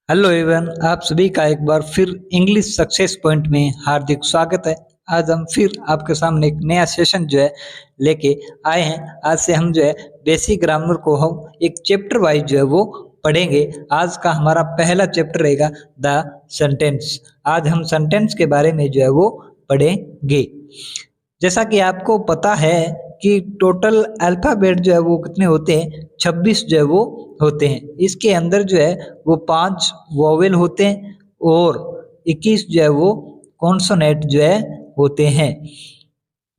Hello everyone, आप सभी का एक बार फिर इंग्लिश सक्सेस पॉइंट में हार्दिक स्वागत है। आज हम फिर आपके सामने एक नया सेशन लेके आए हैं। आज से हम बेसिक ग्रामर को हम एक चैप्टर वाइज वो पढ़ेंगे। आज का हमारा पहला चैप्टर रहेगा द सेंटेंस। आज हम सेंटेंस के बारे में वो पढ़ेंगे। जैसा कि आपको पता है कि टोटल अल्फ़ाबेट वो कितने होते हैं, 26 वो होते हैं। इसके अंदर वो 5 वोवेल होते हैं और 21 वो कॉन्सोनेंट होते हैं।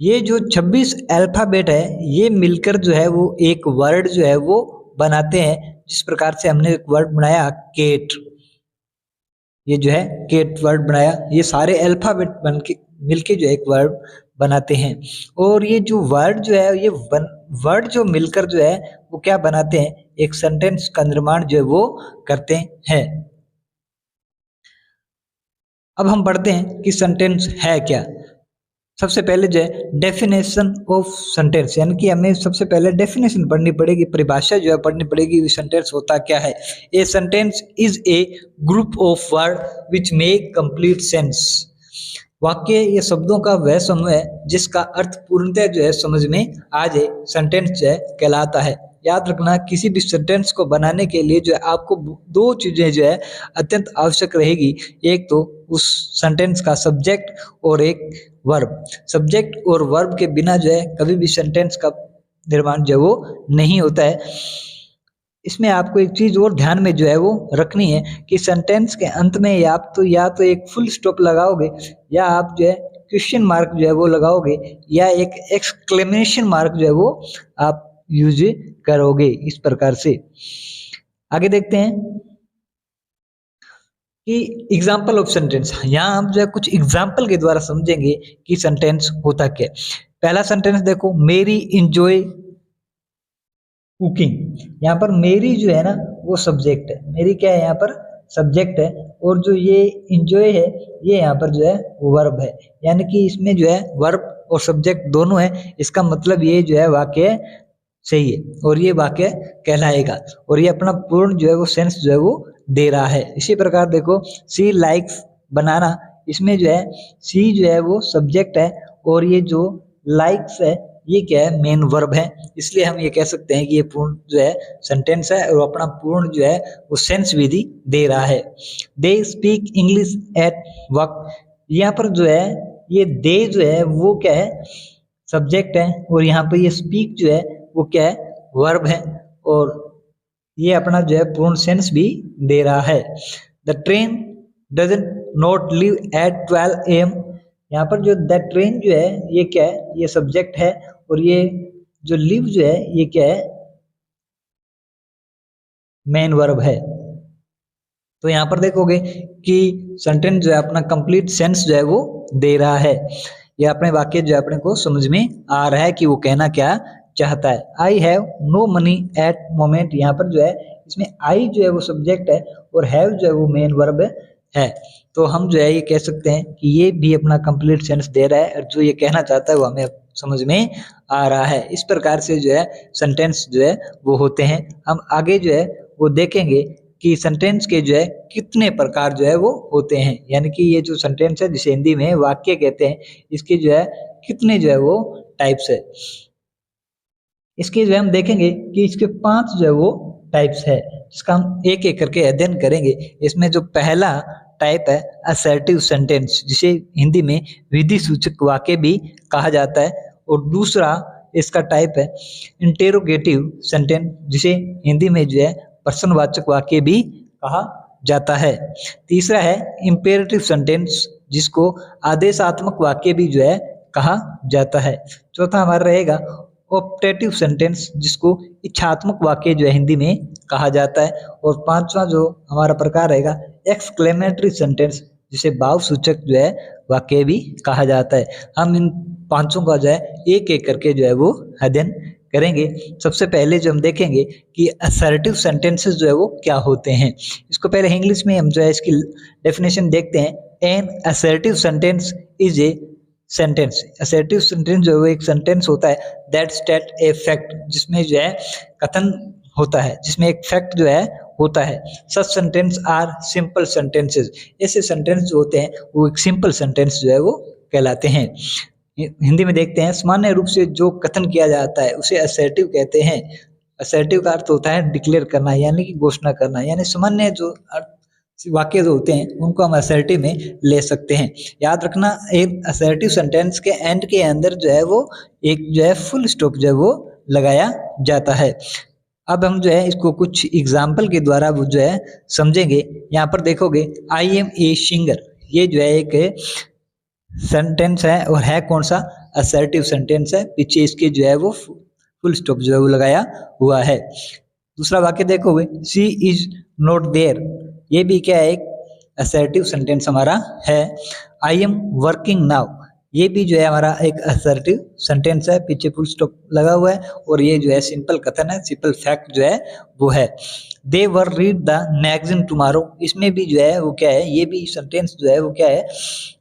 ये जो 26 अल्फ़ाबेट है ये मिलकर वो एक वर्ड वो बनाते हैं। जिस प्रकार से हमने एक वर्ड बनाया केट, ये केट वर्ड बनाया। ये सारे अल्फ़ाबेट बन के मिलके एक वर्ड बनाते हैं। और ये जो वर्ड ये वर्ड जो मिलकर वो क्या बनाते हैं, एक सेंटेंस का निर्माण वो करते हैं। अब हम पढ़ते हैं कि सेंटेंस है क्या। सबसे पहले डेफिनेशन ऑफ सेंटेंस, यानी कि हमें सबसे पहले डेफिनेशन पढ़नी पड़ेगी, परिभाषा पढ़नी पड़ेगी। सेंटेंस होता क्या है। A sentence is A group of word which make complete sense. वाक्य ये शब्दों का वह समूह है जिसका अर्थ पूर्णतः समझ में आ जाए, सेंटेंस कहलाता है। याद रखना, किसी भी सेंटेंस को बनाने के लिए आपको दो चीजें अत्यंत आवश्यक रहेगी। एक तो उस सेंटेंस का सब्जेक्ट और एक वर्ब। सब्जेक्ट और वर्ब के बिना कभी भी सेंटेंस का निर्माण वो नहीं होता है। इसमें आपको एक चीज और ध्यान में वो रखनी है कि सेंटेंस के अंत में या तो एक फुल स्टॉप लगाओगे, या आप क्वेश्चन मार्क वो लगाओगे, या एक एक्सक्लेमेशन मार्क वो आप यूज करोगे। इस प्रकार से आगे देखते हैं कि एग्जाम्पल ऑफ सेंटेंस। यहाँ हम कुछ एग्जाम्पल के द्वारा समझेंगे कि सेंटेंस होता क्या। पहला सेंटेंस देखो, मेरी इंजॉय कुकिंग। यहाँ पर मेरी है ना वो सब्जेक्ट है। मेरी क्या है यहाँ पर, सब्जेक्ट है। और जो ये इंजॉय है ये यहाँ पर वर्ब है। यानी कि इसमें वर्ब और सब्जेक्ट दोनों है। इसका मतलब ये वाक्य सही है और ये वाक्य कहलाएगा। और ये अपना पूर्ण वो सेंस वो दे रहा है। इसी प्रकार देखो, सी लाइक्स बनाना। इसमें सी वो सब्जेक्ट है और ये जो लाइक्स है ये क्या है, मेन वर्ब है। इसलिए हम ये कह सकते हैं कि ये पूर्ण सेंटेंस है और अपना पूर्ण वो सेंस विधि दे रहा है। They speak English at work. यहाँ पर ये दे वो क्या है, सब्जेक्ट है। और यहाँ पर ये स्पीक वो क्या है, वर्ब है। और ये अपना पूर्ण सेंस भी दे रहा है। The train doesn't not leave at 12 AM। यहाँ पर द ट्रेन ये क्या है, ये सब्जेक्ट है। और ये जो लिव ये क्या है, मेन वर्ब है। तो यहाँ पर देखोगे कि सेंटेंस अपना कंप्लीट सेंस वो दे रहा है। ये अपने वाक्य अपने को समझ में आ रहा है कि वो कहना क्या चाहता है। I have no money at moment. यहाँ पर इसमें आई वो सब्जेक्ट है और हैव वो मेन वर्ब है। तो हम ये कह सकते हैं कि ये भी अपना कंप्लीट सेंस दे रहा है और जो ये कहना चाहता है वो हमें समझ में आ रहा है। इस प्रकार से सेंटेंस वो होते हैं। हम आगे वो देखेंगे कि सेंटेंस के कितने प्रकार वो होते हैं। यानी कि ये जो सेंटेंस है जिसे हिंदी में वाक्य कहते हैं, इसके कितने वो टाइप्स है। इसके हम देखेंगे कि इसके 5 वो टाइप्स है, जिसका हम एक एक करके अध्ययन करेंगे। इसमें जो पहला टाइप है असर्टिव सेंटेंस, जिसे हिंदी में विधि सूचक वाक्य भी कहा जाता है। और दूसरा इसका टाइप है इंटेरोगेटिव सेंटेंस, जिसे हिंदी में प्रश्नवाचक वाक्य भी कहा जाता है। तीसरा है इंपेरेटिव सेंटेंस, जिसको आदेशात्मक वाक्य भी कहा जाता है। चौथा हमारा रहेगा ऑप्टेटिव सेंटेंस, जिसको इच्छात्मक वाक्य हिंदी में कहा जाता है। और पांचवा जो हमारा प्रकार रहेगा एक्सक्लेमेटरी सेंटेंस, जिसे भाव सूचक वाक्य भी कहा जाता है। हम इन पांचों का एक एक करके वो अध्ययन करेंगे। सबसे पहले जो हम देखेंगे कि असर्टिव सेंटेंसेस वो क्या होते हैं। इसको पहले इंग्लिश में हम इसकी डेफिनेशन देखते हैं। An assertive sentence is a sentence. Assertive sentence वो एक सेंटेंस होता है दैट स्टेट ए फैक्ट, जिसमें कथन होता है, जिसमें एक फैक्ट होता है। Such sentence are simple sentences, ऐसे सेंटेंस जो होते हैं वो एक सिंपल सेंटेंस जो है वो कहलाते हैं। हिंदी में देखते हैं, सामान्य रूप से जो कथन किया जाता है उसे असर्टिव कहते हैं। असर्टिव का अर्थ होता है डिक्लेयर करना, यानी कि घोषणा करना, यानी सामान्य जो वाक्य जो होते हैं उनको हम असर्टिव में ले सकते हैं। याद रखना, एक असर्टिव सेंटेंस के एंड के अंदर जो है वो एक जो है फुल स्टॉप जो है वो लगाया जाता है। अब हम जो है इसको कुछ एग्जाम्पल के द्वारा वो जो है समझेंगे। यहाँ पर देखोगे, आई एम ए सिंगर, ये जो है एक सेंटेंस है और है कौन सा, असर्टिव सेंटेंस है। पीछे इसके जो है वो फुल स्टॉप जो है वो लगाया हुआ है। दूसरा वाक्य देखोगे, शी इज नॉट देयर, ये भी क्या है, एक असर्टिव सेंटेंस हमारा है। आई एम वर्किंग नाउ, ये भी जो है हमारा एक असर्टिव सेंटेंस है, पीछे फुल स्टॉप लगा हुआ है और ये जो है सिंपल कथन है, सिंपल फैक्ट जो है वो है। दे वर रीड द मैगजीन टुमारो, इसमें भी जो है वो क्या है, ये भी सेंटेंस जो है वो क्या है,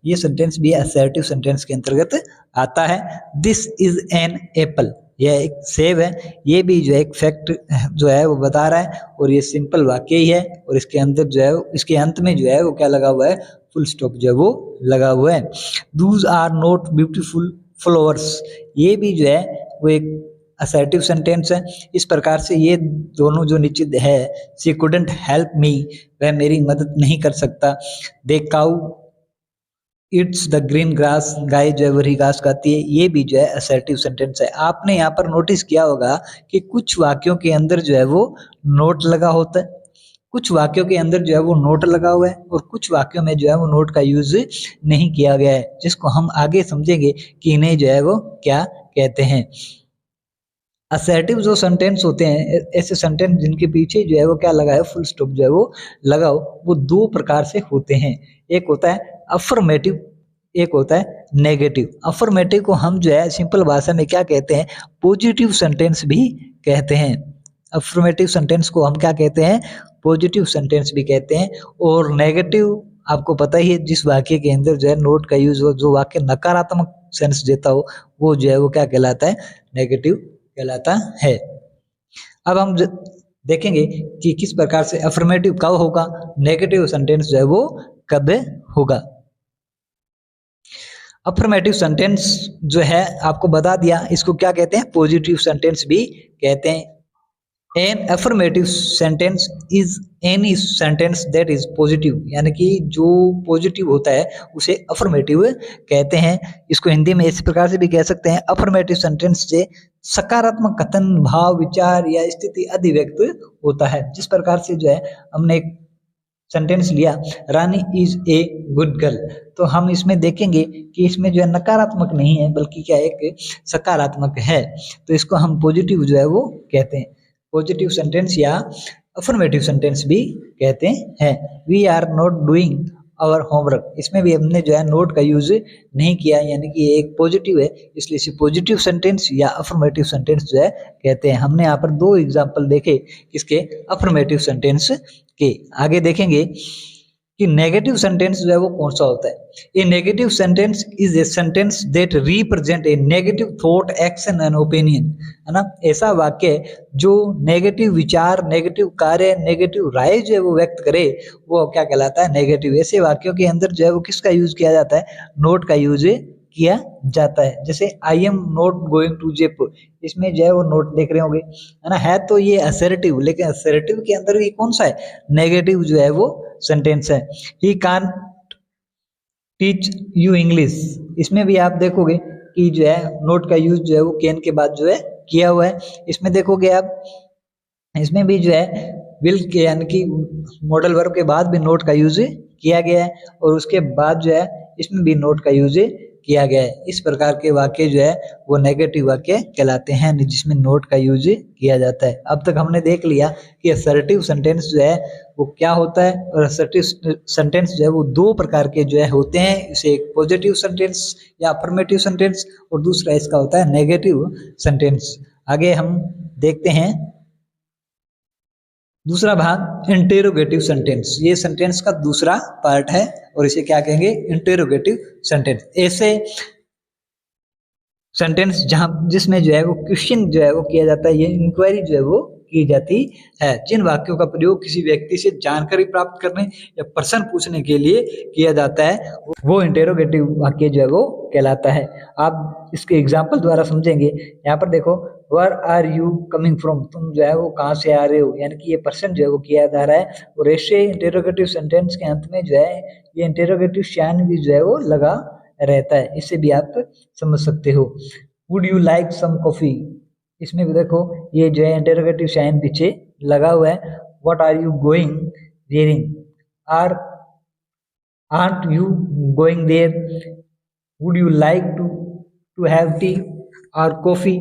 ये सेंटेंस भी असर्टिव सेंटेंस के अंतर्गत आता है। दिस इज एन एप्पल, यह एक सेब है, ये भी जो है एक फैक्ट जो है वो बता रहा है और ये सिंपल वाक्य ही है और इसके अंदर जो है इसके अंत में जो है वो क्या लगा हुआ है, फुल स्टॉप जो है वो लगा हुआ है। Those are not beautiful flowers, ये भी जो है वो एक असर्टिव सेंटेंस है। इस प्रकार से ये दोनों जो नीचे है, शी कुडंट हेल्प मी, वह मेरी मदद नहीं कर सकता। The cow it's the green grass, गाय जो है वही घास खाती है, ये भी जो है असर्टिव सेंटेंस है। आपने यहाँ पर नोटिस किया होगा कि कुछ वाक्यों के अंदर जो है वो नोट लगा होता है, कुछ वाक्यों के अंदर जो है वो नोट लगा हुआ है और कुछ वाक्यों में जो है वो नोट का यूज नहीं किया गया है, जिसको हम आगे समझेंगे कि इन्हें जो है वो क्या कहते हैं। असर्टिव जो सेंटेंस होते हैं, ऐसे सेंटेंस जिनके पीछे जो है वो क्या लगा है, फुल स्टॉप जो है वो लगा हो, वो दो प्रकार से होते हैं। एक होता है अफर्मेटिव, एक होता है नेगेटिव। अफर्मेटिव को हम जो है सिंपल भाषा में क्या कहते हैं, पॉजिटिव सेंटेंस भी कहते हैं। अफर्मेटिव सेंटेंस को हम क्या कहते हैं, पॉजिटिव सेंटेंस भी कहते हैं। और नेगेटिव आपको पता ही है, जिस वाक्य के अंदर जो है नोट का यूज हो, जो वाक्य नकारात्मक सेंस देता हो, वो जो है वो क्या कहलाता है, नेगेटिव कहलाता है। अब हम देखेंगे कि किस प्रकार से अफर्मेटिव कब होगा, नेगेटिव सेंटेंस जो है वो कब होगा। अफर्मेटिव सेंटेंस जो है आपको बता दिया, इसको क्या कहते हैं, पॉजिटिव सेंटेंस भी कहते हैं। An affirmative sentence is any sentence that is positive, यानी कि जो पॉजिटिव होता है उसे अफर्मेटिव कहते हैं। इसको हिंदी में इस प्रकार से भी कह सकते हैं, अफर्मेटिव सेंटेंस से सकारात्मक कथन, भाव, विचार या स्थिति अभिव्यक्त होता है। जिस प्रकार से जो है हमने एक सेंटेंस लिया, रानी इज ए गुड गर्ल, तो हम इसमें देखेंगे कि इसमें जो है नकारात्मक नहीं है बल्कि क्या एक सकारात्मक है, तो इसको हम पॉजिटिव जो है वो कहते हैं। पॉजिटिव सेंटेंस या अफर्मेटिव सेंटेंस भी कहते हैं। We are not doing our homework, इसमें भी हमने जो है नोट का यूज नहीं किया, यानी कि ये एक पॉजिटिव है, इसलिए इसे पॉजिटिव सेंटेंस या अफर्मेटिव सेंटेंस जो है कहते हैं। हमने यहाँ पर दो एग्जाम्पल देखे किसके, अफर्मेटिव सेंटेंस के। आगे देखेंगे कि नेगेटिव सेंटेंस जो है वो कौन सा होता है। A negative sentence is a sentence that represent a negative thought, action and opinion, है ना। ऐसा वाक्य जो नेगेटिव विचार, नेगेटिव कार्य, नेगेटिव राय जो है वो व्यक्त करे, वो क्या कहलाता है, नेगेटिव। ऐसे वाक्यों के अंदर जो है वो किसका यूज किया जाता है, नोट का यूज किया जाता है। जैसे I am not going to Jaipur, इसमें जो है वो नोट देख रहे होंगे, है ना। है तो ये असर्टिव, लेकिन असर्टिव के अंदर भी कौन सा है, नेगेटिव जो है वो सेंटेंस है। He can't teach you English, इसमें भी आप देखोगे कि जो है नोट का यूज जो है वो कैन के बाद जो है किया हुआ है। इसमें देखोगे आप, इसमें भी जो है विल के यानी कि मॉडल वर्ब के बाद भी नोट का यूज किया गया है और उसके बाद जो है इसमें भी नोट का यूज किया गया है। इस प्रकार के वाक्य जो है वो नेगेटिव वाक्य कहलाते हैं, जिसमें नोट का यूज किया जाता है। अब तक हमने देख लिया कि असर्टिव सेंटेंस जो है वो क्या होता है, और असर्टिव सेंटेंस जो है वो दो प्रकार के जो है होते हैं। इसे एक पॉजिटिव सेंटेंस या अफर्मेटिव सेंटेंस और दूसरा इसका होता है नेगेटिव सेंटेंस। आगे हम देखते हैं दूसरा भाग, इंटेरोगेटिव सेंटेंस। ये सेंटेंस का दूसरा पार्ट है और इसे क्या कहेंगे, इंटेरोगेटिव सेंटेंस। ऐसे सेंटेंस जहां जिसमें जो है वो क्वेश्चन जो है वो किया जाता है, ये इंक्वायरी जो है वो की जाती है। जिन वाक्यों का प्रयोग किसी व्यक्ति से जानकारी प्राप्त करने या प्रश्न पूछने के लिए किया जाता है वो इंटेरोगेटिव वाक्य जो है वो कहलाता है। आप इसके एग्जाम्पल द्वारा समझेंगे। यहाँ पर देखो, where are you coming from, तुम जो है वो कहाँ से आ रहे हो, यानी कि ये प्रश्न जो है वो किया जा रहा है। और ऐसे इंटेरोगेटिव सेंटेंस के अंत में जो है ये इंटेरोगेटिव साइन भी जो है वो लगा रहता है, इससे भी आप समझ सकते हो। Would you like some coffee, इसमें भी देखो ये जो है इंटेरोगेटिव साइन पीछे लगा हुआ है। What are you going daring, are aren't you going there, would you like to have tea और कॉफी,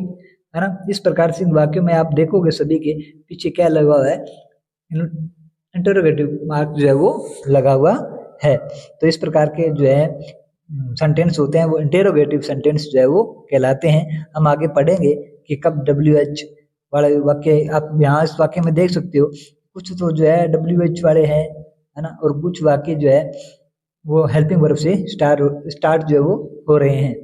है ना। इस प्रकार से इन वाक्यों में आप देखोगे सभी के पीछे क्या लगा हुआ है, इंटरोगेटिव मार्क जो है वो लगा हुआ है। तो इस प्रकार के जो है सेंटेंस होते हैं वो इंटेरोगेटिव सेंटेंस जो है वो कहलाते हैं। हम आगे पढ़ेंगे कि कब WH वाले वाक्य, आप यहाँ इस वाक्य में देख सकते हो कुछ तो जो है WH वाले हैं, है ना, और कुछ वाक्य जो है वो हेल्पिंग वर्ब से स्टार्ट जो है वो हो रहे हैं।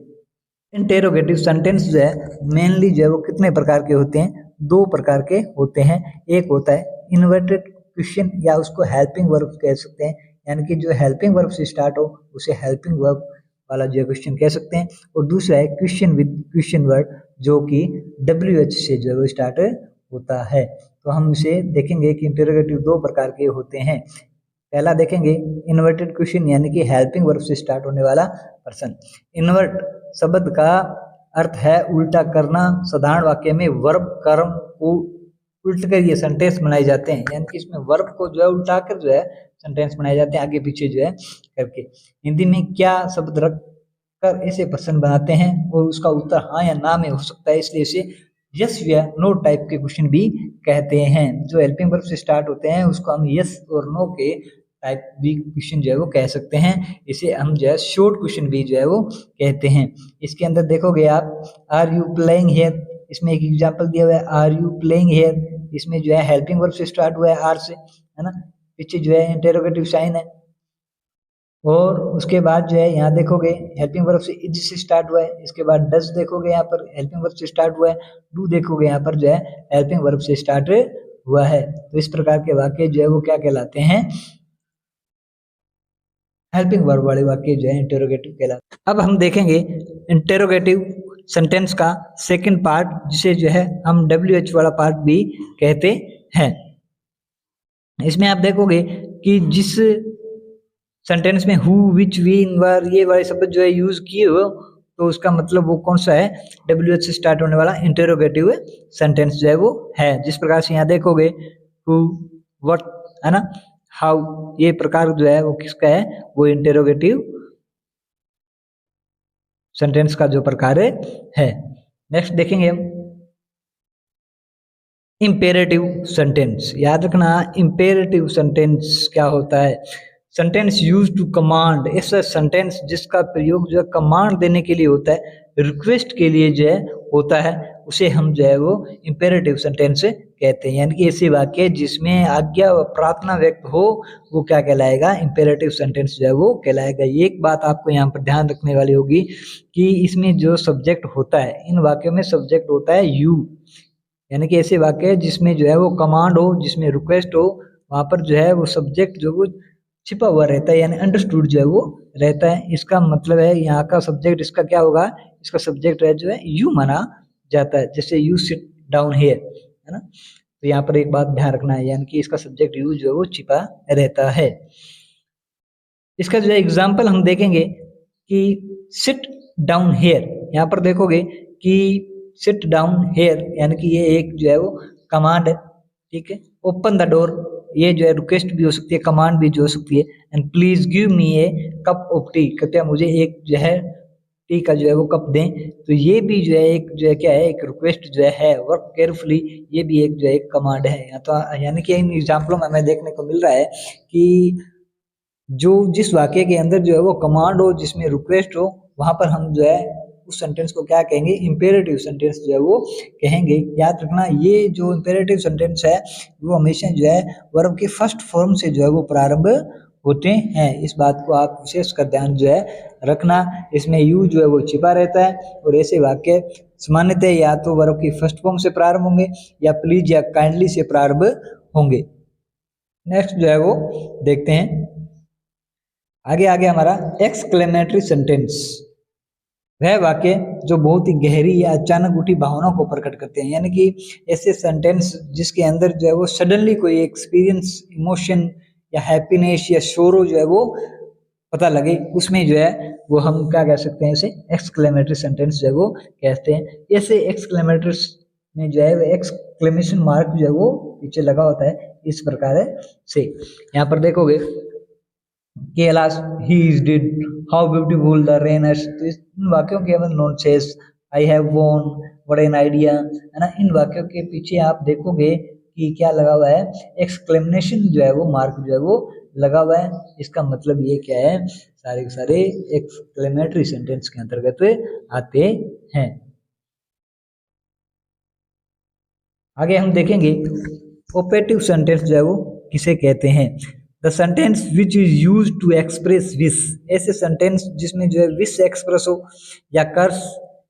इंटेरोगेटिव सेंटेंस जो है मेनली जो है वो कितने प्रकार के होते हैं, दो प्रकार के होते हैं। एक होता है इन्वर्टेड क्वेश्चन या उसको हेल्पिंग वर्ब कह सकते हैं, यानी कि जो हेल्पिंग वर्ब से स्टार्ट हो उसे हेल्पिंग वर्ब वाला जो क्वेश्चन कह सकते हैं। और दूसरा है क्वेश्चन विद क्वेश्चन वर्ड जो कि WH से जो है वो स्टार्ट होता है। तो हम इसे देखेंगे कि इंटेरोगेटिव दो प्रकार के होते हैं। पहला देखेंगे इन्वर्टेड क्वेश्चन, यानी कि हेल्पिंग वर्ब से स्टार्ट होने वाला प्रश्न। इन्वर्ट शब्द का अर्थ है उल्टा करना। साधारण वाक्य में वर्ब कर्म को उल्ट कर ये सेंटेंस बनाए जाते हैं, यानी कि इसमें वर्ब को जो है उल्टा कर जो है सेंटेंस बनाए जाते हैं आगे पीछे जो है करके। हिंदी में क्या शब्द रख कर ऐसे प्रश्न बनाते हैं और उसका उत्तर हाँ या ना में हो सकता है, इसलिए इसे यस या नो टाइप के क्वेश्चन भी कहते हैं। जो हेल्पिंग वर्ब से स्टार्ट होते हैं उसको हम यस और नो के टाइप भी क्वेश्चन जो है वो कह सकते हैं। इसे हम जो है शॉर्ट क्वेश्चन भी जो है वो कहते हैं। इसके अंदर देखोगे आप आर यू प्लेइंग हियर, इसमें एक एग्जांपल दिया हुआ है आर यू प्लेइंग हियर, इसमें जो है हेल्पिंग वर्ब से स्टार्ट हुआ है आर से, है ना, पीछे जो है इंटेरोगेटिव साइन है। और उसके बाद जो है यहाँ देखोगे हेल्पिंग वर्ब से इज से स्टार्ट हुआ है, इसके बाद डज देखोगे यहाँ पर हेल्पिंग वर्ब से स्टार्ट हुआ है, डू देखोगे यहाँ पर जो है हेल्पिंग वर्ब से स्टार्ट हुआ है। तो इस प्रकार के वाक्य जो है वो क्या कहलाते हैं, हेल्पिंग वर्ब वाले वाक्य जो है इंटेरोगेटिव कहलाते हैं। अब हम देखेंगे इंटेरोगेटिव सेंटेंस का सेकंड पार्ट, जिसे जो है हम WH वाला पार्ट भी कहते हैं। इसमें आप देखोगे कि जिस सेंटेंस में हु विच वीन वर ये वाले शब्द जो है यूज किए हो तो उसका मतलब वो कौन सा है, WH से स्टार्ट होने वाला इंटेरोगेटिव सेंटेंस जो है वो है। जिस प्रकार से यहाँ देखोगे हु व्हाट, है ना, हाउ, ये प्रकार जो है वो किसका है, वो इंटेरोगेटिव सेंटेंस का जो प्रकार है। नेक्स्ट देखेंगे हम इंपेरेटिव सेंटेंस। याद रखना इंपेरेटिव सेंटेंस क्या होता है, सेंटेंस यूज टू कमांड, ऐसा सेंटेंस जिसका प्रयोग जो है कमांड देने के लिए होता है, रिक्वेस्ट के लिए जो है होता है, उसे हम जो है वो इंपेरेटिव सेंटेंस कहते हैं। यानी कि ऐसे वाक्य जिसमें आज्ञा व प्रार्थना व्यक्त हो वो क्या कहलाएगा, इंपेरेटिव सेंटेंस जो है वो कहलाएगा। एक बात आपको यहाँ पर ध्यान रखने वाली होगी कि इसमें जो सब्जेक्ट होता है, इन वाक्यों में सब्जेक्ट होता है यू, यानी कि ऐसे वाक्य जिसमें जो है वो कमांड हो, जिसमें रिक्वेस्ट हो, वहाँ पर जो है वो सब्जेक्ट जो वो छिपा हुआ रहता है, यानी अंडरस्टूड जो है वो रहता है। इसका मतलब है यहाँ का सब्जेक्ट इसका क्या होगा, इसका सब्जेक्ट है जो है यू माना जाता है। जैसे यू सिट डाउन हियर, है ना, तो यहाँ पर एक बात ध्यान रखना है, यानी कि इसका सब्जेक्ट यू जो है वो छिपा रहता है। इसका जो है एग्जाम्पल हम देखेंगे कि सिट डाउन हियर, यहाँ पर देखोगे कि सिट डाउन हियर यानी कि ये एक जो है वो कमांड है, ठीक है। ओपन द डोर, ये जो है रिक्वेस्ट भी हो सकती है, कमांड भी जो हो सकती है। And please give me A cup of T, कृपया मुझे एक जो है टी का जो है वो कप दें, तो ये भी जो है एक जो है क्या है, एक रिक्वेस्ट जो है। वर्क केयरफुली, ये भी एक जो है एक कमांड है। तो यानी कि इन एग्जाम्पलों में हमें देखने को मिल रहा है कि जो जिस वाक्य के अंदर जो है वो कमांड हो, जिसमें रिक्वेस्ट हो, वहां पर हम जो है उस सेंटेंस को क्या कहेंगे, इंपेरेटिव सेंटेंस जो है वो कहेंगे। याद रखना ये जो इंपेरेटिव सेंटेंस है वो हमेशा जो है वर्ब के फर्स्ट फॉर्म से जो है वो प्रारंभ होते हैं। इस बात को आप विशेष कर ध्यान जो है रखना। इसमें यू जो है वो छिपा रहता है और ऐसे वाक्य सामान्यतः या तो वर्ब की फर्स्ट फॉर्म से प्रारंभ होंगे या प्लीज या काइंडली से प्रारंभ होंगे। नेक्स्ट जो है वो देखते हैं आगे आगे हमारा एक्सक्लेमेटरी सेंटेंस, वह वाक्य जो बहुत ही गहरी या अचानक उठी भावनाओं को प्रकट करते हैं, यानी कि ऐसे सेंटेंस जिसके अंदर जो है वो सडनली कोई एक्सपीरियंस, इमोशन या हैप्पीनेस या शोरो जो है वो पता लगे, उसमें जो है वो हम क्या कह सकते हैं, इसे एक्सक्लेमेटरी सेंटेंस जो है वो कहते हैं। ऐसे एक्सक्लेमेटरी में जो है एक्सक्लेमेशन मार्क जो है वो पीछे लगा होता है इस प्रकार से। यहाँ पर देखोगे कि alas he is dead, how beautiful the rain is, तो इन वाक्यों के अंदर नॉन सेस आई हैव वोन, व्हाट एन आइडिया, है ना। इन वाक्यों के पीछे आप देखोगे कि क्या लगा हुआ है, एक्सक्लेमेशन जो है वो मार्क जो है वो लगा हुआ है। इसका मतलब ये क्या है, सारे के सारे एक्सक्लेमेटरी सेंटेंस के अंतर्गत आते हैं। आगे हम देखेंगे ओपेटिव सेंटेंस जो है वो किसे कहते हैं। The sentence which is use to express wish, ऐसे सेंटेंस जिसमें जो है विश एक्सप्रेस हो या कर्स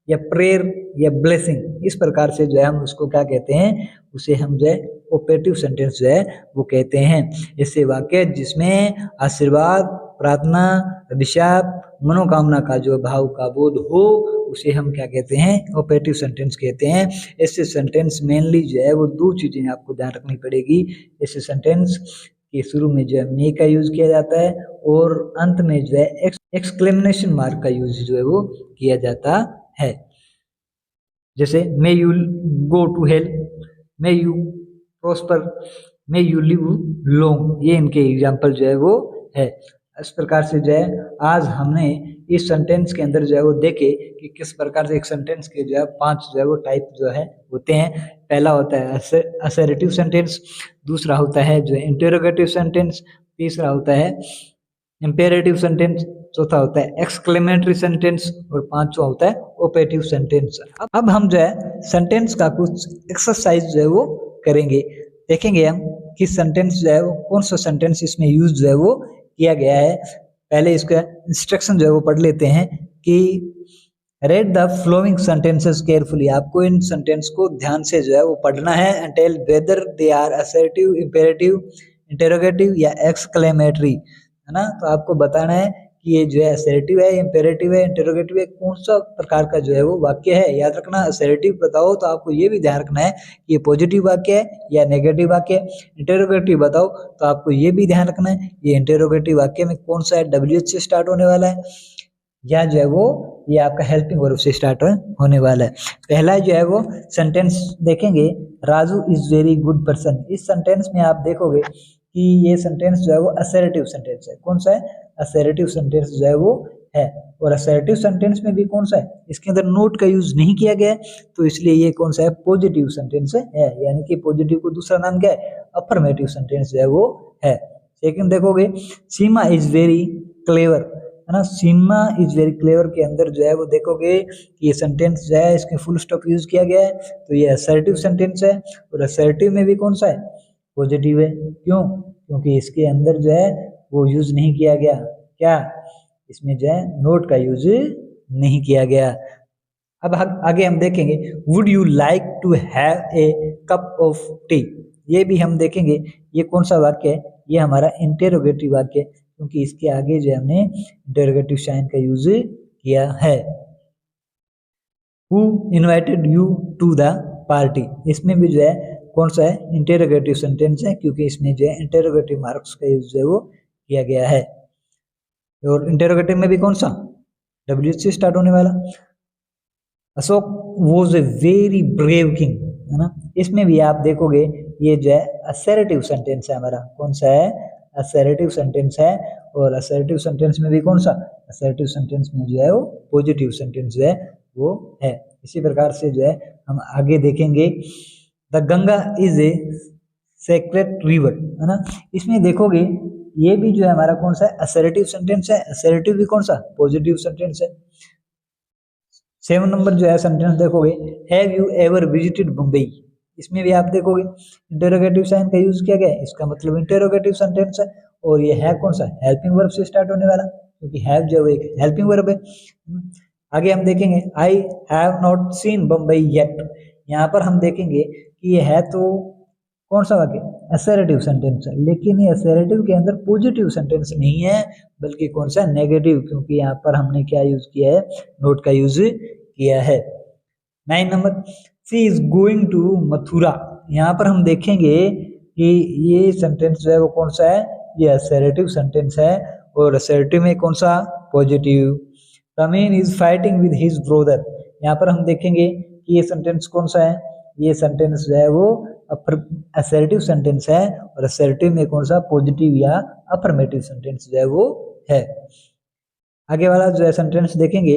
या प्रेयर या ब्लेसिंग, इस प्रकार से जो है हम उसको क्या कहते हैं, उसे हम जो है ओपेटिव सेंटेंस जो है वो कहते हैं। ऐसे वाक्य जिसमें आशीर्वाद, प्रार्थना, अभिशाप, मनोकामना का जो भाव का बोध हो, उसे हम क्या कहते हैं, ओपेटिव सेंटेंस कहते हैं। ऐसे सेंटेंस मेनली जो है वो दो चीजें आपको ध्यान रखनी पड़ेगी। ऐसे सेंटेंस के शुरू में जो है मे का यूज किया जाता है और अंत में जो है एक्सक्लेमेशन मार्क का यूज जो है वो किया जाता है। जैसे may you go to hell, may you prosper, may you live long, ये इनके एग्जाम्पल जो है वो है। इस प्रकार से जो है आज हमने इस सेंटेंस के अंदर जो है वो देखे कि किस प्रकार से एक सेंटेंस के जो है 5 जो है वो टाइप जो है होते हैं। पहला होता है असर्टिव सेंटेंस, दूसरा होता है जो है इंटरोगेटिव सेंटेंस, तीसरा होता है इंपेरेटिव सेंटेंस, चौथा होता है एक्सक्लेमेटरी सेंटेंस और पांचवा होता है ओपेटिव सेंटेंस। अब हम जो है सेंटेंस का कुछ एक्सरसाइज जो है वो करेंगे, देखेंगे हम कि सेंटेंस जो है वो कौन सा सेंटेंस इसमें यूज जो है वो किया गया है। पहले इसका इंस्ट्रक्शन जो है वो पढ़ लेते हैं कि read the flowing sentences carefully, आपको इन सेंटेंस को ध्यान से जो है वो पढ़ना है and tell whether they are assertive, imperative, interrogative या एक्सक्लेमेटरी, है ना। तो आपको बताना है कि ये जो है असर्टिव है, इंपेरेटिव है, इंटरोगेटिव है, कौन सा प्रकार का जो है वो वाक्य है। याद रखना, असर्टिव बताओ तो आपको ये भी ध्यान रखना है कि ये पॉजिटिव वाक्य है या नेगेटिव वाक्य है। इंटरोगेटिव बताओ तो आपको ये भी ध्यान रखना है ये इंटरोगेटिव वाक्य में कौन सा है, WH से स्टार्ट होने वाला है या जो है वो ये आपका हेल्पिंग वर्ब से स्टार्ट होने वाला है। पहला जो है वो सेंटेंस देखेंगे, Raju is very good person. इस सेंटेंस में आप देखोगे कि ये सेंटेंस जो है वो असर्टिव सेंटेंस है। कौन सा है, असर्टिव सेंटेंस जो है वो है। और असर्टिव सेंटेंस में भी कौन सा है, इसके अंदर नोट का यूज नहीं किया गया है, तो इसलिए ये कौन सा है, पॉजिटिव सेंटेंस है। यानी कि पॉजिटिव को दूसरा नाम क्या है, अफर्मेटिव सेंटेंस जो है वो है। सेकंड देखोगे, सीमा इज वेरी क्लेवर, है ना। सीमा इज वेरी क्लेवर के अंदर जो है वो देखोगे कि ये सेंटेंस जो है इसके फुल स्टॉप यूज किया गया है, तो ये असर्टिव सेंटेंस है। और असर्टिव में भी कौन सा है, पॉजिटिव है। क्यों, क्योंकि इसके अंदर जो है वो यूज नहीं किया गया, क्या, इसमें जो है नोट का यूज नहीं किया गया। अब आगे हम देखेंगे, would you like to have a cup of tea, ये भी हम देखेंगे ये कौन सा वाक्य है, ये हमारा इंटेरोगेटिव वाक्य है, क्योंकि इसके आगे जो हमने इंटेरोगेटिव साइन का यूज किया है। Who invited you to the party, इसमें भी जो है कौन सा है, इंटेरोगेटिव सेंटेंस है, क्योंकि इसमें जो है इंटेरोगेटिव मार्क्स का यूज जो है वो किया गया है। और इंटेरोगेटिव में भी कौन सा, WH से स्टार्ट होने वाला। Ashok was a very brave king, है ना। इसमें भी आप देखोगे ये जो है असर्टिव सेंटेंस है हमारा, कौन सा है, असर्टिव सेंटेंस है। और असर्टिव सेंटेंस में भी कौन सा, असर्टिव सेंटेंस में जो है वो पॉजिटिव सेंटेंस जो है वो है। इसी प्रकार से जो है हम आगे देखेंगे, the Ganga is a sacred river, है ना। इसमें देखोगे ये भी जो है हमारा कौन सा है, असर्टिव सेंटेंस है। असर्टिव भी कौन सा, पॉजिटिव सेंटेंस है। 7 नंबर जो है सेंटेंस देखोगे, have you ever visited Mumbai, इसमें भी आप देखोगे इंटेरोगेटिव साइन का यूज किया गया है, इसका मतलब इंटेरोगेटिव सेंटेंस है। और ये है कौन सा, हेल्पिंग वर्ब से स्टार्ट होने वाला, क्योंकि हैव जो है एक हेल्पिंग वर्ब है। आगे हम देखेंगे I have not seen Bombay yet. यहाँ पर हम देखेंगे कि ये है तो कौन सा वाक्य, असर्टिव सेंटेंस है, लेकिन ये असर्टिव के अंदर पॉजिटिव सेंटेंस नहीं है बल्कि कौन सा, नेगेटिव, क्योंकि यहाँ पर हमने क्या यूज किया है, नोट का यूज किया है। 9 number, she is going to Mathura. यहाँ पर हम देखेंगे कि ये सेंटेंस जो है वो कौन सा है, ये असर्टिव सेंटेंस है, और असर्टिव में कौन सा, positive. Ramen is fighting with his brother. यहाँ पर हम देखेंगे कि ये सेंटेंस कौन सा है, ये सेंटेंस जो है वो असर्टिव सेंटेंस है, और असर्टिव में कौन सा, पॉजिटिव या अफर्मेटिव सेंटेंस जो है वो है। आगे वाला जो है सेंटेंस देखेंगे,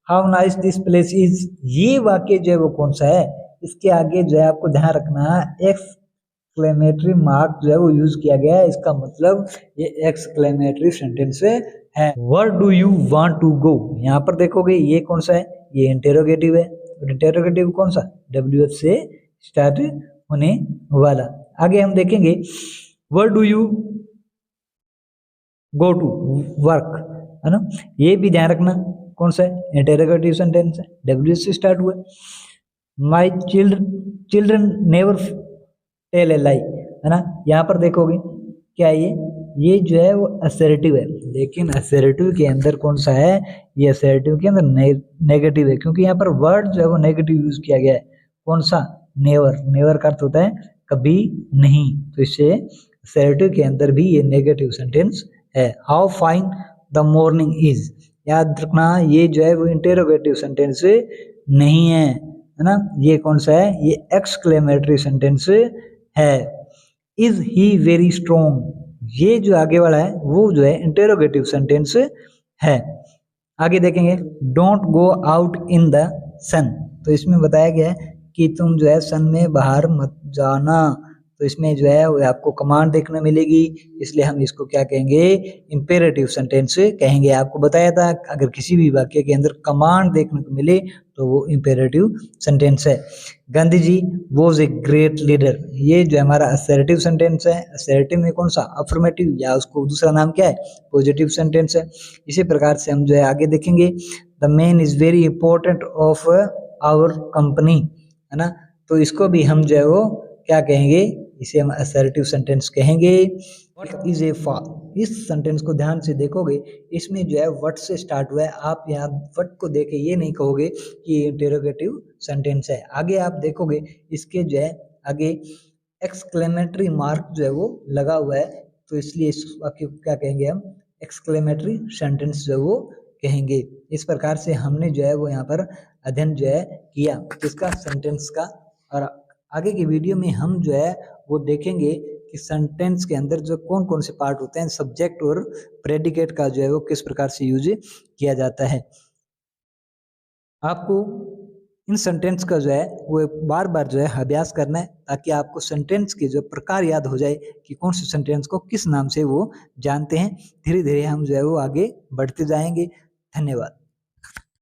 how nice this place is. ये वाक्य जो है वो कौन सा है, इसके आगे जो है आपको ध्यान रखना एक्सक्लेमेटरी मार्क जो है वो यूज किया गया है, इसका मतलब ये एक्सक्लेमेटरी सेंटेंस है। Where do you want to go? यहाँ पर देखोगे ये कौन सा है, ये इंटेरोगेटिव है, और इंटेरोगेटिव कौन सा, WH से स्टार्ट होने वाला। आगे हम देखेंगे Where do you go to work, है ना, ये भी ध्यान रखना कौन सा है, इंटेरोगेटिव सेंटेंस है, WH से स्टार्ट हुआ। My children never tell a lie, है ना, यहाँ पर देखोगे क्या ये जो है वो असर्टिव है, लेकिन असर्टिव के अंदर कौन सा है, ये असर्टिव के अंदर नेगेटिव है, क्योंकि यहाँ पर वर्ड जो है वो नेगेटिव यूज किया गया है, कौन सा, नेवर। नेवर का अर्थ होता है कभी नहीं, तो इससे असर्टिव के अंदर भी ये नेगेटिव सेंटेंस है। How fine the morning is, याद रखना ये जो है वो इंटेरोगेटिव सेंटेंस नहीं है ना, ये कौन सा है, ये एक्सक्लेमेटरी सेंटेंस है। इज ही वेरी स्ट्रोंग, ये जो आगे वाला है वो जो है इंटेरोगेटिव सेंटेंस है। आगे देखेंगे don't go out in the sun, तो इसमें बताया गया है कि तुम जो है सन में बाहर मत जाना, तो इसमें जो है वो आपको कमांड देखने मिलेगी, इसलिए हम इसको क्या कहेंगे, इंपेरेटिव सेंटेंस कहेंगे। आपको बताया था अगर किसी भी वाक्य के अंदर कमांड देखने को मिले तो वो इंपेरेटिव सेंटेंस है। Gandhi ji was a great leader, ये जो हमारा असर्टिव सेंटेंस है, असर्टिव में कौन सा, अफर्मेटिव, या उसको दूसरा नाम क्या है, पॉजिटिव सेंटेंस है। इसी प्रकार से हम जो है आगे देखेंगे the man is very important of our company, है ना, तो इसको भी हम जो है वो क्या कहेंगे, इसे हम असर्टिव सेंटेंस कहेंगे। व्हाट इज ए फॉल, इस सेंटेंस को ध्यान से देखोगे, इसमें जो है व्हाट से स्टार्ट हुआ है, आप यहाँ व्हाट को देखे ये नहीं कहोगे कि ये इंटेरोगेटिव सेंटेंस है। आगे आप देखोगे इसके जो है आगे एक्सक्लेमेटरी मार्क जो है वो लगा हुआ है, तो इसलिए इस वाक्य को क्या कहेंगे हम, एक्सक्लेमेटरी सेंटेंस जो है वो कहेंगे। इस प्रकार से हमने जो है वो यहाँ पर अध्ययन जो है किया इसका, सेंटेंस का, और आगे की वीडियो में हम जो है वो देखेंगे कि सेंटेंस के अंदर जो कौन कौन से पार्ट होते हैं, सब्जेक्ट और प्रेडिकेट का जो है वो किस प्रकार से यूज किया जाता है। आपको इन सेंटेंस का जो है वो बार बार जो है अभ्यास करना है, ताकि आपको सेंटेंस के जो प्रकार याद हो जाए कि कौन से सेंटेंस को किस नाम से वो जानते हैं। धीरे धीरे हम जो है वो आगे बढ़ते जाएंगे। धन्यवाद।